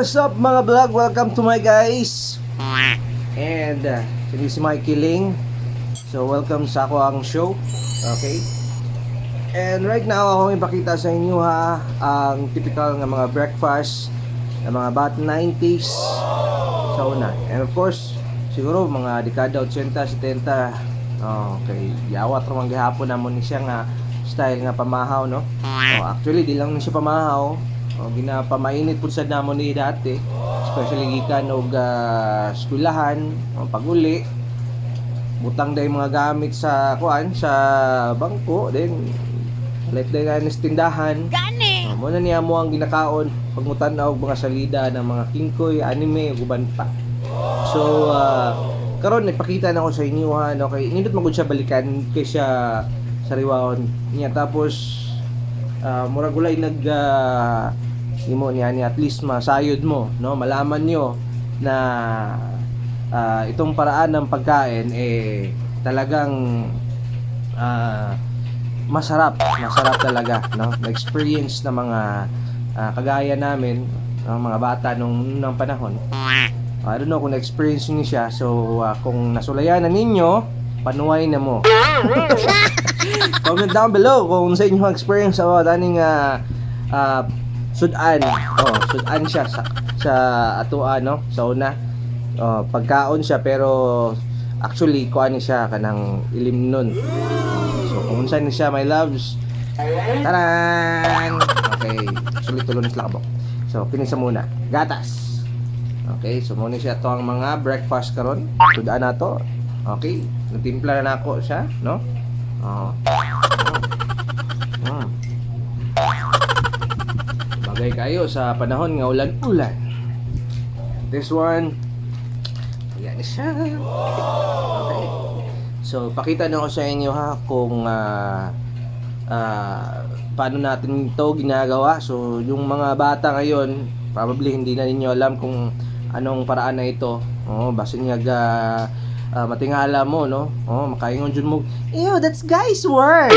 What's up mga vlog? Welcome to my guys. And hindi si Michaeling. So welcome sa ako ang show. Okay. And right now akong ipakita sa inyo ang typical ng mga breakfast ng mga bat 90s sa una. And of course, siguro mga dekada 80, 70. Okay, yawat ramang gihapon namon ni siya nga style nga pamahaw, no? Actually di lang ni siya pamahaw. Ginapamainit po sa namon ni dati, especially gikan og eskwelahan, pag-uli butang day mga gamit sa kuan sa bangko, then like day na tindahan gani mo na niya mo ang ginakaon pagmutan-aw og mga salida ng mga kingkoy, anime ug uban pa. So karon ipakita na ko sa inyo no, kay nindot magud siya balikan kay siya sariwaon niya, tapos murag ulay nag imo niya ni at least masayod mo, no, malaman nyo na itong paraan ng pagkain talagang masarap talaga, no, na-experience na mga kagaya namin ng mga bata nung panahon. I don't know kung na-experience niyo siya. So kung nasulayan na ninyo, panuway na mo. Comment down below kung sa inyong experience about aning sudan. Sudan siya sa atoa, no, sa una. Pagkaon siya pero actually kuan ni siya kanang ilim nun. So kung unsa ni siya, my loves. Taran. Okay, actually tulon na labok. So pinisa muna. Gatas. Okay, so muna siya to ang mga breakfast karon. Sudan na to. Okay, natimpla na nako siya, no? Bagay kayo sa panahon nga ulan-ulan. This one, ayan siya. Okay. So, pakita na ko sa inyo kung paano natin ito ginagawa. So, yung mga bata ngayon, probably hindi na ninyo alam kung anong paraan na ito. Basta niya matingala mo, no? Makaingon dyan mo, ew, that's guy's word.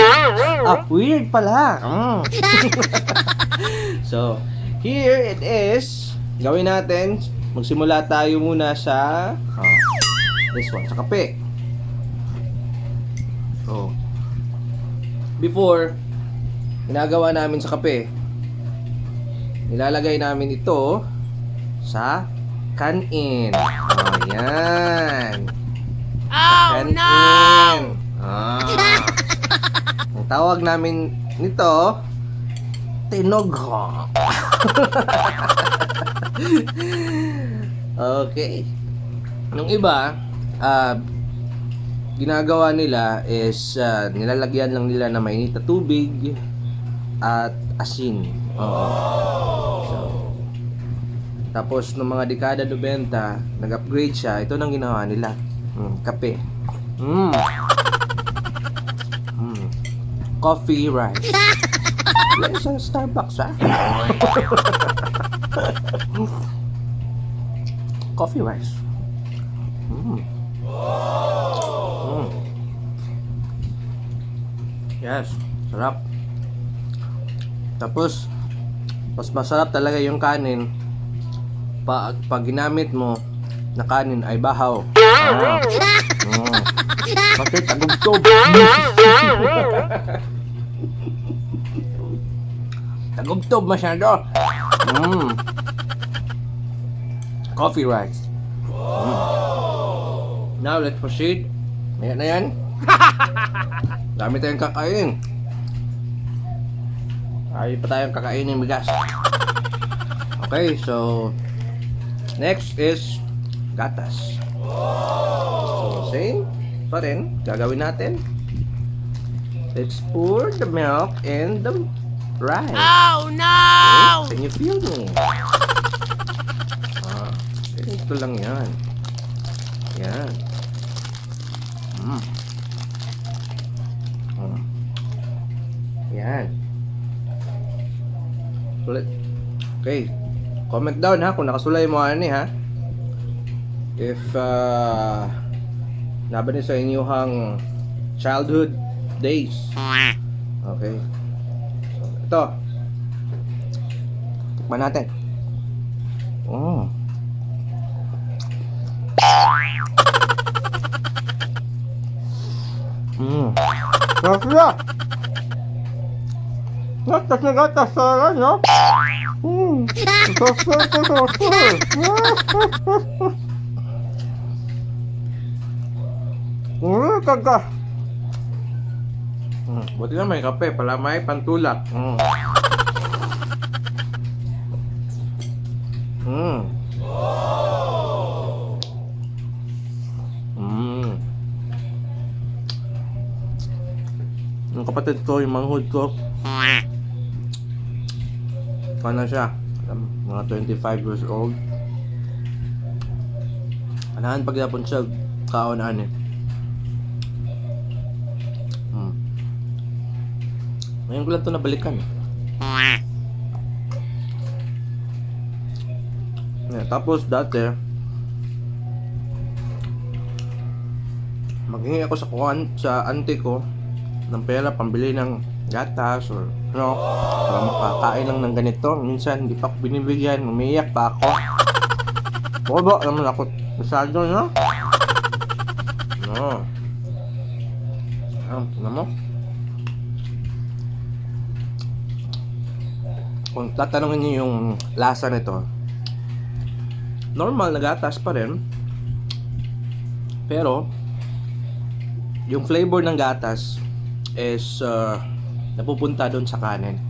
Weird pala. So, here it is. Gawin natin. Magsimula tayo muna sa this one, sa kape. So, before ginagawa namin sa kape, nilalagay namin ito sa kanin. Yan. Kanin. Ang tawag namin nito, tinog. Okay. Yung iba, ginagawa nila is nilalagyan lang nila na mainit na tubig at asin. So, tapos nung mga dekada 90, nag-upgrade siya. Ito nang ginawa nila. Kape. Coffee rice. Yan isang Starbucks, Coffee rice. Yes, sarap. Tapos mas masarap talaga yung kanin pag ginamit mo na kanin ay bahaw. Bakit tagugtob? Tagugtob masyado. Coffee rice. Now let's proceed. Ayan na yan. Dami tayong kakain. Ay pa tayong kakain ng bigas. Okay, so next is gatas. So same pa rin, gagawin natin. Let's pour the milk and the rice. Oh no! Okay, can you feel me? Ito lang yan. Yan. Yan. Sulit. Okay. Comment down kung nakasulay mo if naban sa inyong childhood days. Okay. So, ito. Tikman natin. Oh. Masarap. Gatas na gatas sa no? Kaga. Buti na may kape, pala may pantulak. Yung kapatid ko, yung manghod ko, paano siya? Mga 25 years old. Anahan pagyapon siya, kaon-an eh. Ngayon ko lang ito nabalikan. Tapos dati, maghingi ako sa auntie ko ng pera pambili ng gatas or ano, para makakain lang ng ganito. Minsan hindi pa ako binibigyan, umiiyak pa ako. Bobo naman ako masyado, no? No. Tignan mo. Kung tatanungin niyo yung lasa nito, normal na gatas pa rin, pero yung flavor ng gatas is napupunta doon sa kanin.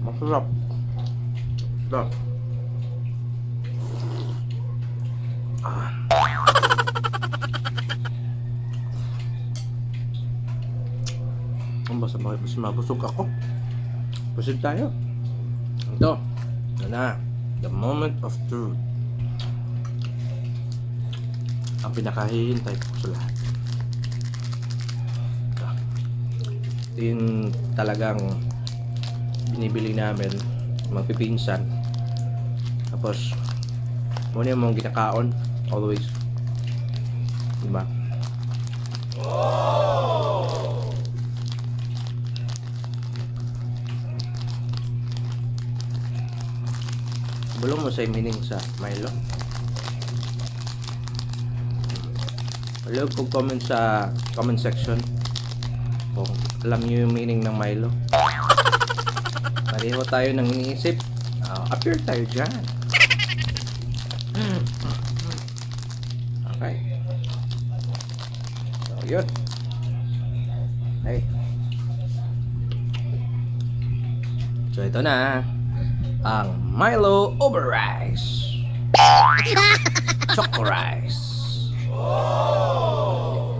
Masarap. Masarap. Basta mabusog ako. Proceed tayo. Ito na, the moment of truth. Ang pinakahihintay ko sa lahat. Ito yung talagang binibili namin, magpipinsan. Tapos muna yung mga ginakaon always, diba? Bulong mo sa meaning sa Milo. Huwag kong comment sa comment section kung alam niyo yung meaning ng Milo. Pareho tayo nang iniisip. Appear tayo dyan. Okay. So, yun. Hey. So, ito na ang Milo over rice. Choco rice.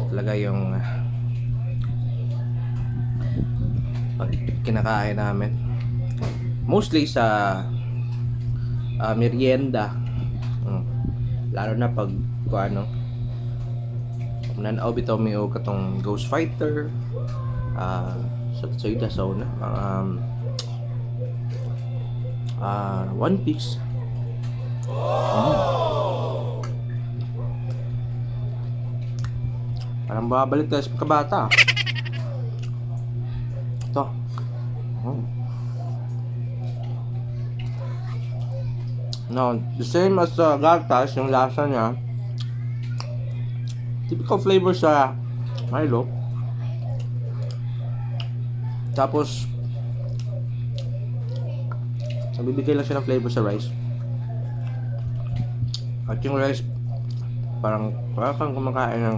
Talaga yung pag kinakain namin. Mostly sa merienda. Lalo na pag ano, nanaw bitaw mi o katong Ghost Fighter, sa ida sauna, One Piece. Parang babalik tayo sa pagkabata. Ito. Now, the same as gatas, yung lasa niya. Typical flavor sa Milo. Tapos nagbibigay lang siya ng flavor sa rice. At yung rice, parang kang kumakain ng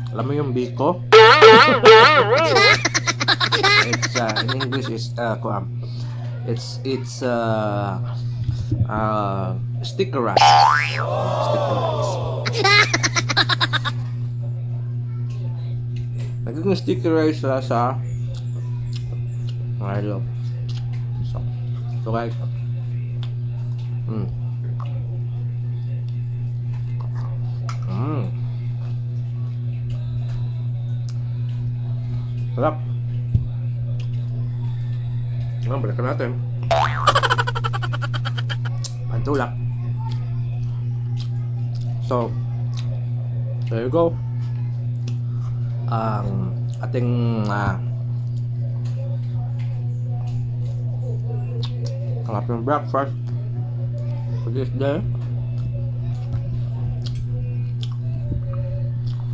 alam mo yung biko? It's in English is it's sticker rice. Sticker rice. Nagiging sticker rice sa Milo. So guys, sarap. Balikan natin. Pantulak. So, there you go. ang ating ating breakfast for this day.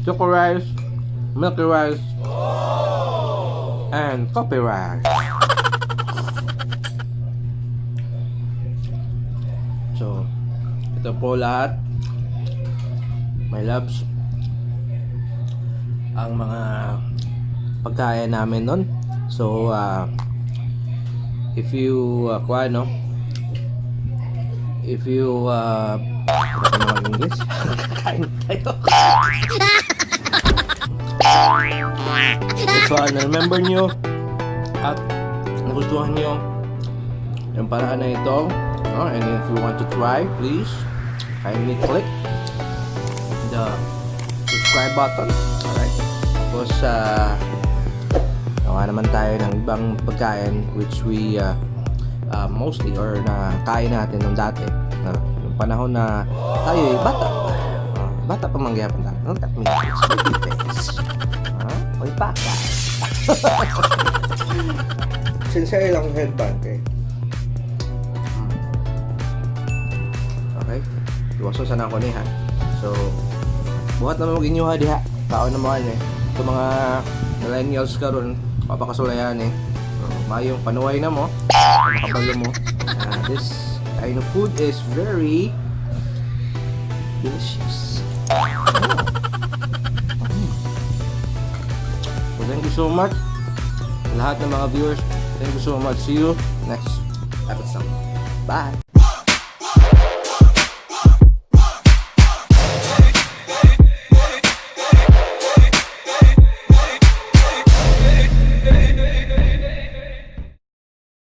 Choco rice, milky rice, and coffee rice. So, ito po lahat, my loves, ang mga pagkain namin nun. So, if you English, kakain tayo. If remember nyo at nagustuhan nyo yung paraan na ito, and if you want to try, please kindly click the subscribe button. Alright, tapos gawa naman tayo ng ibang pagkain which we mostly or na kain natin nung dati, yung panahon na tayo ay bata pa mangyayapon tayo. Look at me, it's baby face. Oy baka. Sincere lang headband eh. Okay, iwaso sana ako niya. So, buhat naman mag-inyo ha diha. Tao naman eh. Ito mga millennials karon papakasulayan eh. Mayong panuway na mo, makabalo mo. This kind of food is very delicious. So thank you so much lahat ng mga viewers. Thank you so much. See you next episode. Bye.